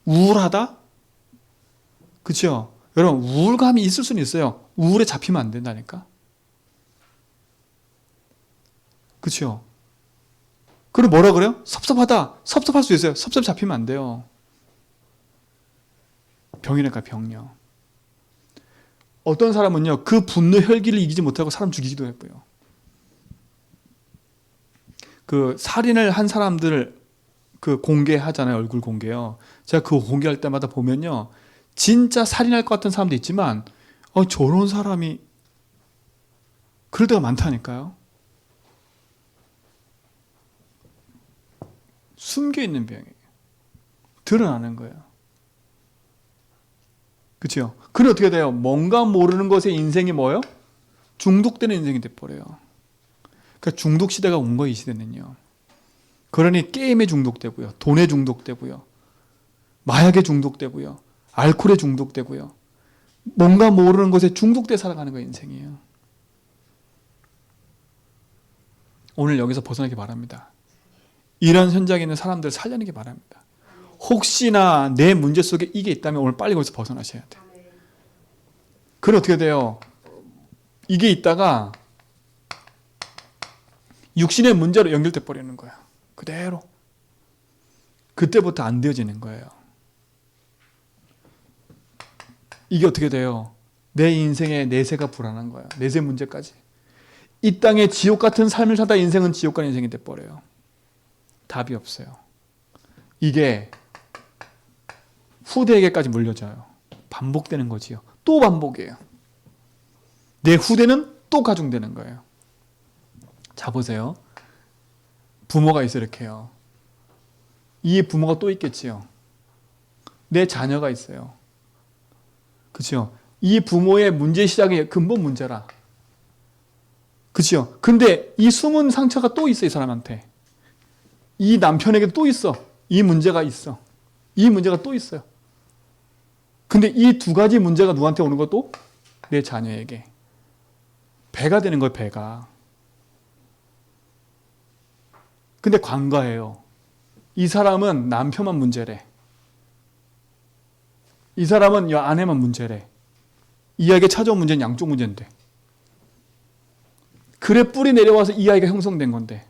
우울하다? 그렇죠? 여러분, 우울감이 있을 수는 있어요. 우울에 잡히면 안 된다니까. 그렇죠? 그럼 뭐라 그래요? 섭섭하다. 섭섭할 수 있어요. 섭섭 잡히면 안 돼요. 병이니까 병이요. 어떤 사람은요, 그 분노 혈기를 이기지 못하고 사람 죽이기도 했고요. 그 살인을 한 사람들을 그 공개하잖아요. 얼굴 공개요. 제가 그거 공개할 때마다 보면요, 진짜 살인할 것 같은 사람도 있지만, 저런 사람이 그럴 때가 많다니까요. 숨겨있는 병이에요. 드러나는 거예요. 그렇죠? 그래 어떻게 돼요? 뭔가 모르는 것에 인생이 뭐예요? 중독되는 인생이 돼버려요. 그러니까 중독 시대가 온 거예요. 이 시대는요. 그러니 게임에 중독되고요. 돈에 중독되고요. 마약에 중독되고요. 알코올에 중독되고요. 뭔가 모르는 것에 중독돼 살아가는 거예요. 인생이에요. 오늘 여기서 벗어나기 바랍니다. 이런 현장에 있는 사람들을 살려내기 바랍니다. 혹시나 내 문제 속에 이게 있다면 오늘 빨리 거기서 벗어나셔야 돼요. 그럼 어떻게 돼요? 이게 있다가 육신의 문제로 연결돼 버리는 거야. 그대로. 그때부터 안 되어지는 거예요. 이게 어떻게 돼요? 내 인생의 내세가 불안한 거야. 내세 문제까지. 이 땅에 지옥 같은 삶을 사다 인생은 지옥 같은 인생이 돼버려요. 답이 없어요. 이게 후대에게까지 물려져요. 반복되는 거지요. 또 반복이에요. 내 후대는 또 가중되는 거예요. 자, 보세요. 부모가 있어 이렇게 해요. 이 부모가 또 있겠지요. 내 자녀가 있어요. 그렇죠? 이 부모의 문제 시작이 근본 문제라. 그렇죠? 근데 이 숨은 상처가 또 있어, 이 사람한테. 이 남편에게 또 있어. 이 문제가 있어. 이 문제가 또 있어요. 근데 이 두 가지 문제가 누구한테 오는 것도? 내 자녀에게. 배가 되는 거예요, 배가. 근데 관가해요. 이 사람은 남편만 문제래. 이 사람은 이 아내만 문제래. 이 아이에게 찾아온 문제는 양쪽 문제인데. 그래 뿌리 내려와서 이 아이가 형성된 건데.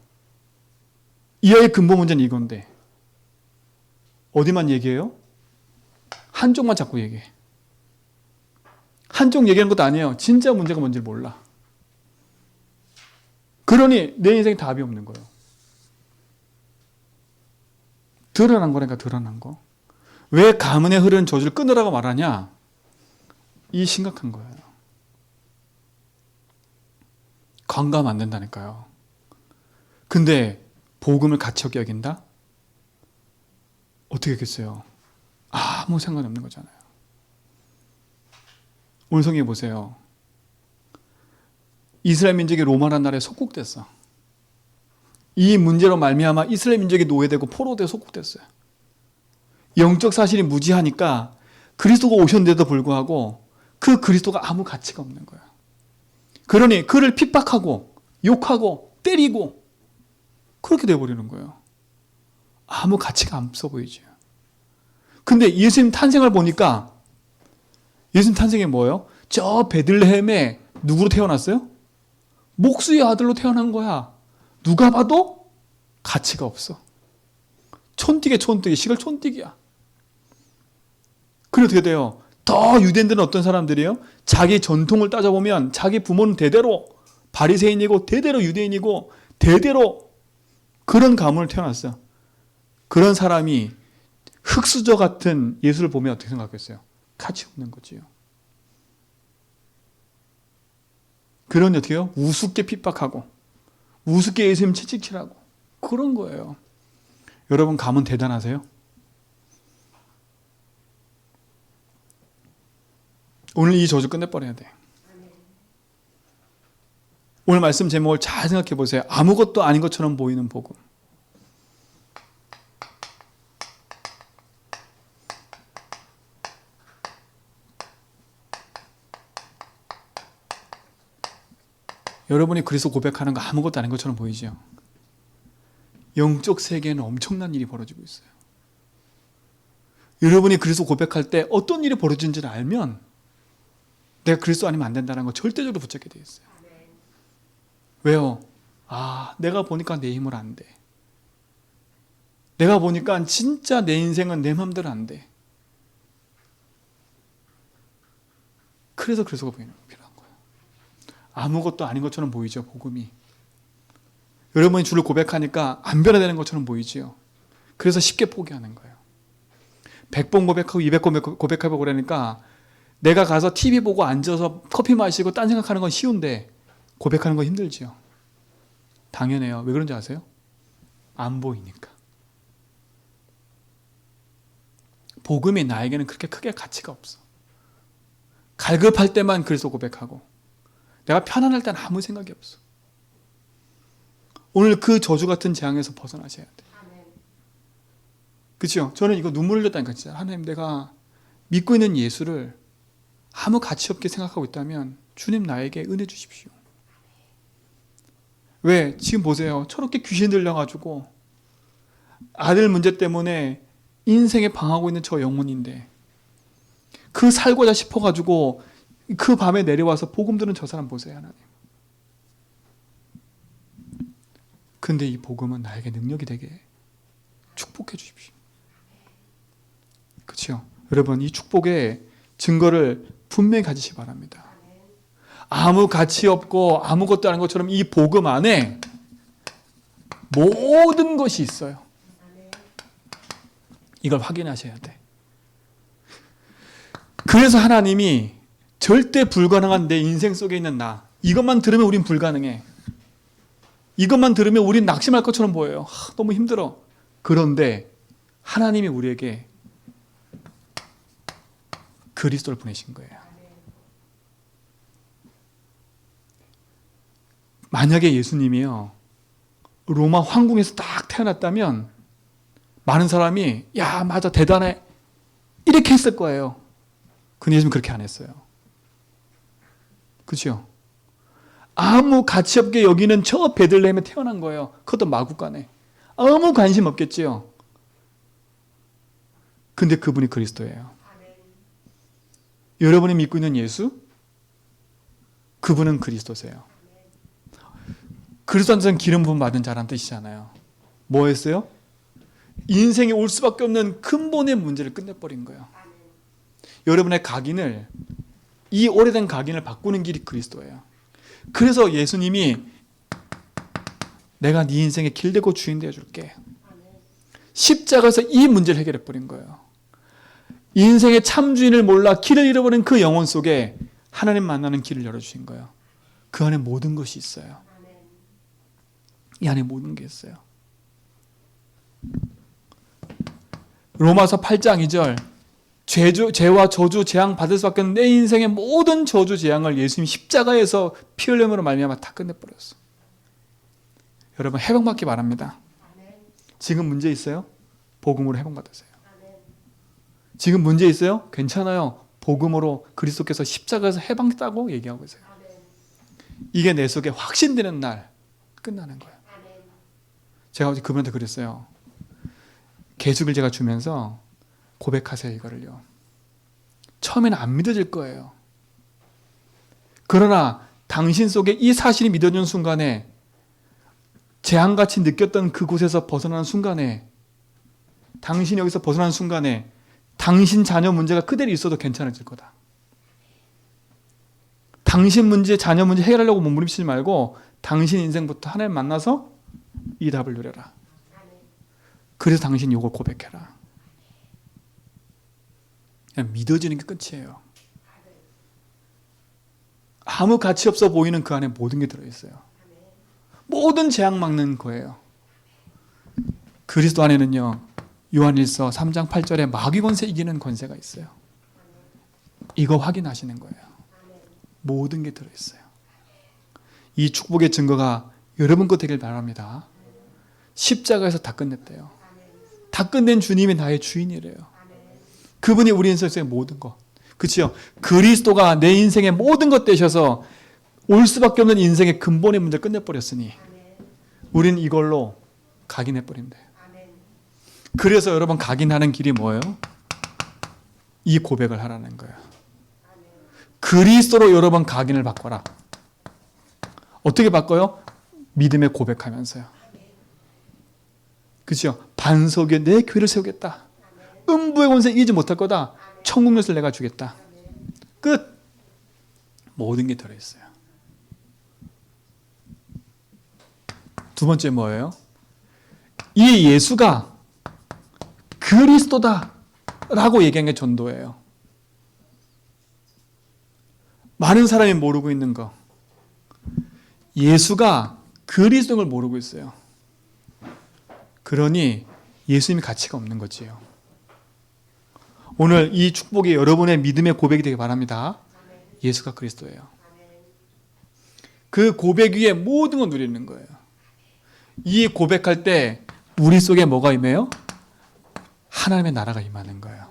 이 아이의 근본 문제는 이건데. 어디만 얘기해요? 한쪽만 자꾸 얘기해. 한쪽 얘기하는 것도 아니에요. 진짜 문제가 뭔지를 몰라. 그러니 내 인생에 답이 없는 거예요. 드러난 거니까 드러난 거. 왜 가문에 흐르는 저주를 끊으라고 말하냐? 이 심각한 거예요. 관가하면 안 된다니까요. 근데 복음을 가치 없게 여긴다? 어떻게 하겠어요? 아무 상관없는 거잖아요. 오늘 성경에 보세요. 이스라엘 민족이 로마라는 나라에 속국됐어. 이 문제로 말미암아 이스라엘 민족이 노예되고 포로되어 속국됐어요. 영적 사실이 무지하니까 그리스도가 오셨는데도 불구하고 그 그리스도가 아무 가치가 없는 거야. 그러니 그를 핍박하고 욕하고 때리고 그렇게 돼버리는 거예요. 아무 가치가 없어 보이죠. 근데 예수님 탄생을 보니까 예수님 탄생이 뭐예요? 저 베들레헴에 누구로 태어났어요? 목수의 아들로 태어난 거야. 누가 봐도 가치가 없어. 촌뛰기 시골 촌뛰기야. 그래 어떻게 돼요? 더 유대인들은 어떤 사람들이에요? 자기 전통을 따져보면 자기 부모는 대대로 바리새인이고 대대로 유대인이고 대대로 그런 가문을 태어났어요. 그런 사람이 흙수저 같은 예수를 보면 어떻게 생각했어요? 가치 없는 거지요. 그런 어떻게 해요? 우습게 핍박하고 우습게 예수님 채찍질하고 그런 거예요. 여러분 가문 대단하세요? 오늘 이 저주 끝내버려야 돼. 오늘 말씀 제목을 잘 생각해 보세요. 아무것도 아닌 것처럼 보이는 복음. 여러분이 그리스도 고백하는 거 아무것도 아닌 것처럼 보이죠? 영적 세계에는 엄청난 일이 벌어지고 있어요. 여러분이 그리스도 고백할 때 어떤 일이 벌어지는지를 알면 내가 그리스도 아니면 안 된다는 거 절대적으로 붙잡게 돼 있어요. 왜요? 내가 보니까 내 힘으로 안 돼. 내가 보니까 진짜 내 인생은 내 마음대로 안 돼. 그래서 그리스도가 필요한 거예요. 아무것도 아닌 것처럼 보이죠, 복음이. 여러분이 주를 고백하니까 안 변화되는 것처럼 보이지요. 그래서 쉽게 포기하는 거예요. 100번 고백하고 200번 고백하고 그러니까 내가 가서 TV 보고 앉아서 커피 마시고 딴 생각하는 건 쉬운데 고백하는 건 힘들지요. 당연해요. 왜 그런지 아세요? 안 보이니까. 복음이 나에게는 그렇게 크게 가치가 없어. 갈급할 때만 그리스도 고백하고 내가 편안할 때는 아무 생각이 없어. 오늘 그 저주 같은 재앙에서 벗어나셔야 돼. 그렇죠? 저는 이거 눈물 흘렸다니까 진짜. 하나님, 내가 믿고 있는 예수를 아무 가치 없게 생각하고 있다면 주님 나에게 은혜 주십시오. 왜? 지금 보세요. 저렇게 귀신 들려가지고 아들 문제 때문에 인생에 방하고 있는 저 영혼인데 그 살고자 싶어가지고 그 밤에 내려와서 복음 들은 저 사람 보세요, 하나님. 근데 이 복음은 나에게 능력이 되게 축복해 주십시오. 그렇죠? 여러분, 이 축복의 증거를 분명히 가지시기 바랍니다. 아무 가치 없고 아무것도 아닌 것처럼 이 복음 안에 모든 것이 있어요. 이걸 확인하셔야 돼. 그래서 하나님이 절대 불가능한 내 인생 속에 있는 나, 이것만 들으면 우린 불가능해. 이것만 들으면 우린 낙심할 것처럼 보여요. 너무 힘들어. 그런데 하나님이 우리에게 그리스도를 보내신 거예요. 만약에 예수님이요 로마 황궁에서 딱 태어났다면 많은 사람이 야 맞아 대단해 이렇게 했을 거예요. 근데 예수님 그렇게 안 했어요. 그렇죠? 아무 가치 없게 여기는 저 베들레헴에 태어난 거예요. 그것도 마구간에. 아무 관심 없겠지요. 근데 그분이 그리스도예요. 여러분이 믿고 있는 예수? 그분은 그리스도세요. 그리스도한테는 기름 부음 받은 자라는 뜻이잖아요. 뭐 했어요? 인생에 올 수밖에 없는 근본의 문제를 끝내버린 거예요. 여러분의 각인을, 이 오래된 각인을 바꾸는 길이 그리스도예요. 그래서 예수님이 내가 네 인생의 길되고 주인 되어줄게. 십자가에서 이 문제를 해결해버린 거예요. 인생의 참주인을 몰라 길을 잃어버린 그 영혼 속에 하나님 만나는 길을 열어주신 거예요. 그 안에 모든 것이 있어요. 이 안에 모든 게 있어요. 로마서 8장 2절 죄와 저주, 재앙 받을 수밖에 없는 내 인생의 모든 저주, 재앙을 예수님이 십자가에서 피 흘림으로 말미암아 다 끝내버렸어. 여러분 해방받기 바랍니다. 지금 문제 있어요? 복음으로 해방받으세요. 지금 문제 있어요? 괜찮아요. 복음으로 그리스도께서 십자가에서 해방했다고 얘기하고 있어요. 이게 내 속에 확신되는 날 끝나는 거예요. 제가 어제 그분한테 그랬어요. 계속을 제가 주면서 고백하세요 이거를요. 처음에는 안 믿어질 거예요. 그러나 당신 속에 이 사실이 믿어지는 순간에 재앙같이 느꼈던 그곳에서 벗어나는 순간에 당신이 여기서 벗어나는 순간에 당신 자녀 문제가 그대로 있어도 괜찮아질 거다. 당신 문제, 자녀 문제 해결하려고 몸부림치지 말고 당신 인생부터 하나님 만나서 이 답을 누려라. 그래서 당신이 이걸 고백해라. 그냥 믿어지는 게 끝이에요. 아무 가치 없어 보이는 그 안에 모든 게 들어있어요. 모든 재앙 막는 거예요. 그리스도 안에는요, 요한일서 3장 8절에 마귀 권세 이기는 권세가 있어요. 이거 확인하시는 거예요. 모든 게 들어있어요. 이 축복의 증거가 여러분 것 되길 바랍니다. 십자가에서 다 끝냈대요. 다 끝낸 주님이 나의 주인이래요. 그분이 우리 인생의 모든 것. 그치요? 그리스도가 내 인생의 모든 것 되셔서 올 수밖에 없는 인생의 근본의 문제를 끝내버렸으니 우리는 이걸로 각인해버린대. 그래서 여러분 각인하는 길이 뭐예요? 이 고백을 하라는 거예요. 그리스도로 여러분 각인을 바꿔라. 어떻게 바꿔요? 믿음의 고백하면서요. 그치요? 반석 위에 내 교회를 세우겠다. 음부의 권세 이기지 못할 거다. 천국 열쇠를 내가 주겠다. 끝. 모든 게 들어있어요. 두 번째 뭐예요? 이 예수가 그리스도다 라고 얘기한 게 전도예요. 많은 사람이 모르고 있는 거. 예수가 그리스도를 모르고 있어요. 그러니 예수님이 가치가 없는 거지요. 오늘 이 축복이 여러분의 믿음의 고백이 되길 바랍니다. 예수가 그리스도예요. 그 고백 위에 모든 걸 누리는 거예요. 이 고백할 때 우리 속에 뭐가 임해요? 하나님의 나라가 임하는 거예요.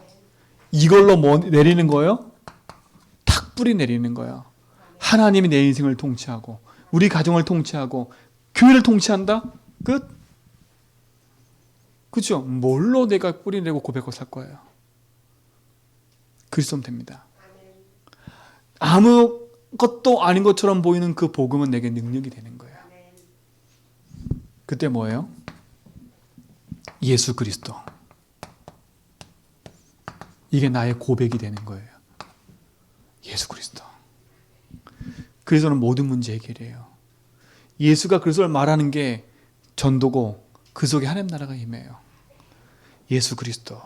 이걸로 뭐 내리는 거예요? 탁불이 내리는 거예요. 하나님이 내 인생을 통치하고 우리 가정을 통치하고 교회를 통치한다? 끝. 그렇죠? 뭘로 내가 뿌리 내고 고백하고 살 거예요? 그리스도면 됩니다. 아무것도 아닌 것처럼 보이는 그 복음은 내게 능력이 되는 거예요. 그때 뭐예요? 예수 그리스도. 이게 나의 고백이 되는 거예요. 예수 그리스도. 그리스도는 모든 문제 해결이에요. 예수가 그리스도를 말하는 게 전도고 그 속에 하나님 나라가 임해요. 예수 그리스도.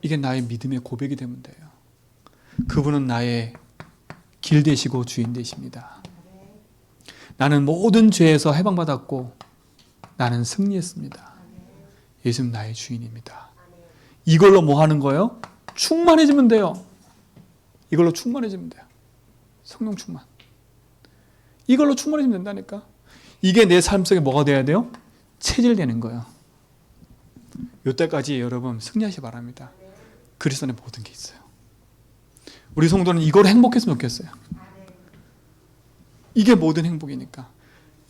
이게 나의 믿음의 고백이 되면 돼요. 그분은 나의 길 되시고 주인 되십니다. 나는 모든 죄에서 해방받았고 나는 승리했습니다. 예수는 나의 주인입니다. 이걸로 뭐 하는 거예요? 충만해지면 돼요. 이걸로 충만해지면 돼요. 성령 충만. 이걸로 충만해지면 된다니까. 이게 내 삶 속에 뭐가 돼야 돼요? 체질되는 거예요. 이때까지 여러분 승리하시기 바랍니다. 그리스도 안에 모든 게 있어요. 우리 성도는 이걸 행복했으면 좋겠어요. 이게 모든 행복이니까.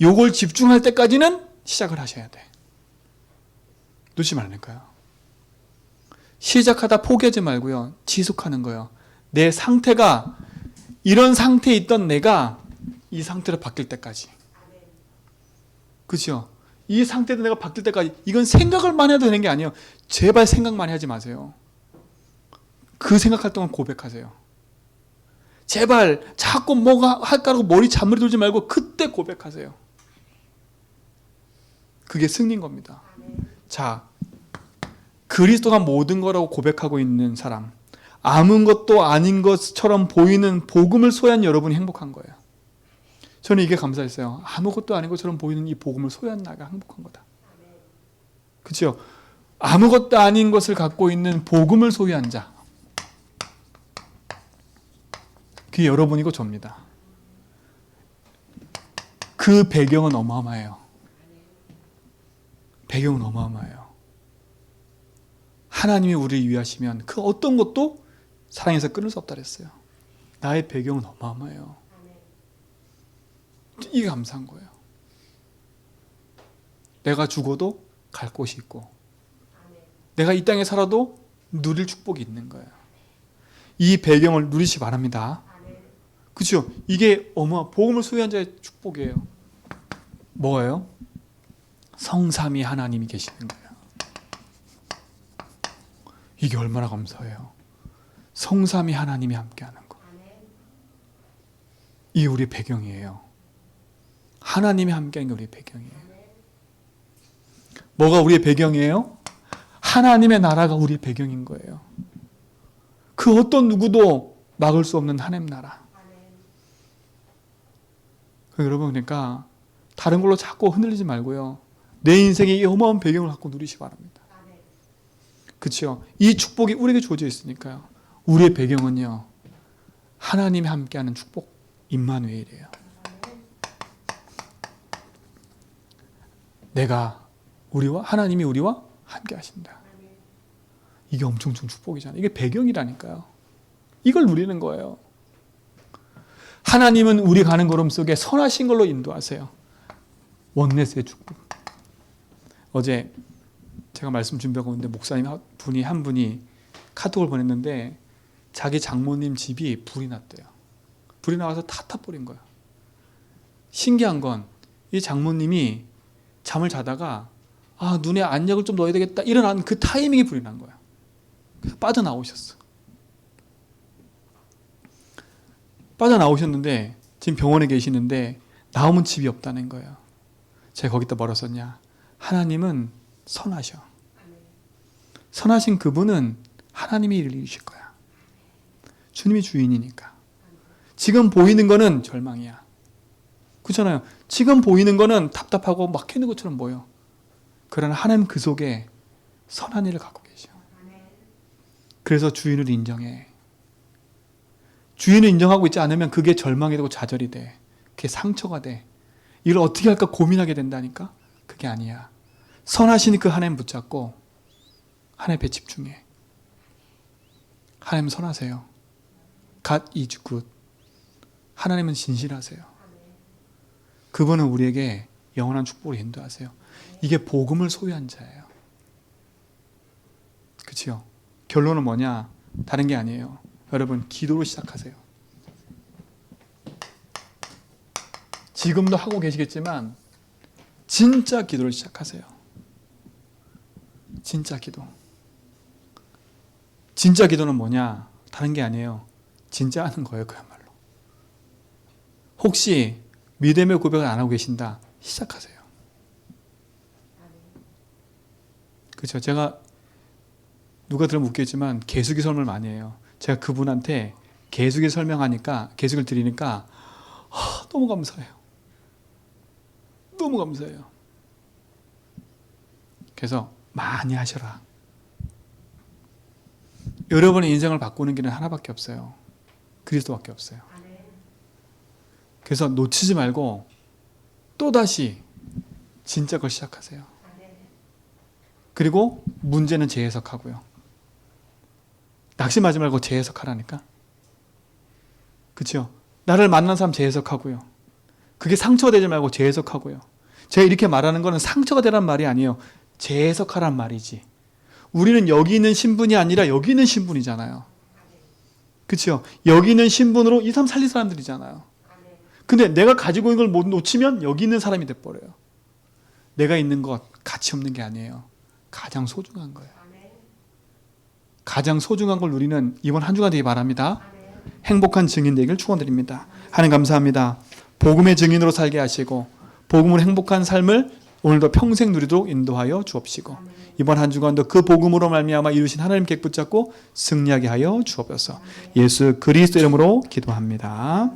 요걸 집중할 때까지는 시작을 하셔야 돼. 놓치지 말라니까요. 시작하다 포기하지 말고요. 지속하는 거예요. 내 상태가 이런 상태에 있던 내가 이 상태로 바뀔 때까지. 그렇죠? 이 상태로 내가 바뀔 때까지. 이건 생각을 많이 해도 되는 게 아니에요. 제발 생각 많이 하지 마세요. 그 생각할 동안 고백하세요. 제발 자꾸 뭐가 할까라고 머리 잔머리 돌지 말고 그때 고백하세요. 그게 승리인 겁니다. 자, 그리스도가 모든 거라고 고백하고 있는 사람, 아무 것도 아닌 것처럼 보이는 복음을 소유한 여러분이 행복한 거예요. 저는 이게 감사했어요. 아무것도 아닌 것처럼 보이는 이 복음을 소유한 나가 행복한 거다. 그렇죠? 아무것도 아닌 것을 갖고 있는 복음을 소유한 자, 그게 여러분이고 저입니다. 그 배경은 어마어마해요. 배경은 어마어마해요. 하나님이 우리를 위하시면 그 어떤 것도 사랑에서 끊을 수 없다 그랬어요. 나의 배경은 어마어마해요. 이게 감사한 거예요. 내가 죽어도 갈 곳이 있고, 내가 이 땅에 살아도 누릴 축복이 있는 거예요. 이 배경을 누리시 바랍니다. 그렇죠? 이게 복음을 소유한 자의 축복이에요. 뭐예요? 성삼위 하나님이 계시는 거예요. 이게 얼마나 감사해요. 성삼위 하나님이 함께하는 거. 이게 우리 배경이에요. 하나님이 함께하는 게 우리 배경이에요. 뭐가 우리의 배경이에요? 하나님의 나라가 우리의 배경인 거예요. 그 어떤 누구도 막을 수 없는 하나님 나라. 여러분, 그러니까 다른 걸로 자꾸 흔들리지 말고요. 내 인생에 이 어마어마한 배경을 갖고 누리시 바랍니다. 그렇죠? 이 축복이 우리에게 주어져 있으니까요. 우리의 배경은요, 하나님이 함께하는 축복, 임마누엘이에요. 하나님이 우리와 함께 하신다. 이게 엄청 큰 축복이잖아요. 이게 배경이라니까요. 이걸 누리는 거예요. 하나님은 우리 가는 걸음 속에 선하신 걸로 인도하세요. 원네스의 축복. 어제 제가 말씀 준비하고 있는데 목사님 한 분이 카톡을 보냈는데 자기 장모님 집이 불이 났대요. 불이 나와서 다 타버린 거예요. 신기한 건 이 장모님이 잠을 자다가 눈에 안약을 좀 넣어야 되겠다 일어난 그 타이밍에 불이 난 거예요. 빠져나오셨어. 빠져나오셨는데 지금 병원에 계시는데 나오면 집이 없다는 거예요. 제가 거기다 뭐라 썼냐? 하나님은 선하셔. 선하신 그분은 하나님이 일을 이루실 거야. 주님이 주인이니까. 지금 보이는 거는 절망이야. 그렇잖아요. 지금 보이는 거는 답답하고 막혀있는 것처럼 보여. 그러나 하나님 그 속에 선한 일을 갖고 계셔. 그래서 주인을 인정해. 주인을 인정하고 있지 않으면 그게 절망이 되고 좌절이 돼. 그게 상처가 돼. 이걸 어떻게 할까 고민하게 된다니까? 그게 아니야. 선하시니 그 하나님 붙잡고 하나님 앞에 집중해. 하나님 선하세요. God is good. 하나님은 진실하세요. 그분은 우리에게 영원한 축복을 인도하세요. 이게 복음을 소유한 자예요. 그렇죠? 결론은 뭐냐? 다른 게 아니에요. 여러분, 기도로 시작하세요. 지금도 하고 계시겠지만 진짜 기도를 시작하세요. 진짜 기도. 진짜 기도는 뭐냐? 다른 게 아니에요. 진짜 하는 거예요. 그야말로. 혹시 믿음의 고백을 안 하고 계신다? 시작하세요. 그렇죠? 제가 누가 들으면 웃겠지만 개수기 설명을 많이 해요. 제가 그분한테 개수기 설명하니까 개수기를 드리니까 너무 감사해요. 너무 감사해요. 그래서 많이 하셔라. 여러분의 인생을 바꾸는 길은 하나밖에 없어요. 그리스도밖에 없어요. 그래서 놓치지 말고 또다시 진짜 걸 시작하세요. 그리고 문제는 재해석하고요. 낙심하지 말고 재해석하라니까. 그렇죠? 나를 만난 사람 재해석하고요. 그게 상처가 되지 말고 재해석하고요. 제가 이렇게 말하는 거는 상처가 되란 말이 아니에요. 재해석하란 말이지. 우리는 여기 있는 신분이 아니라 여기 있는 신분이잖아요. 그렇죠? 여기 있는 신분으로 이 삶 살릴 사람들이잖아요. 근데 내가 가지고 있는 걸 못 놓치면 여기 있는 사람이 돼버려요. 내가 있는 것 가치 없는 게 아니에요. 가장 소중한 거예요. 가장 소중한 걸 누리는 이번 한 주가 되기 바랍니다. 행복한 증인 되기를 축원드립니다. 하나님 감사합니다. 복음의 증인으로 살게 하시고 복음으로 행복한 삶을 오늘도 평생 누리도록 인도하여 주옵시고 이번 한 주간도 그 복음으로 말미암아 이루신 하나님께 붙잡고 승리하게 하여 주옵소서. 예수 그리스도 이름으로 기도합니다.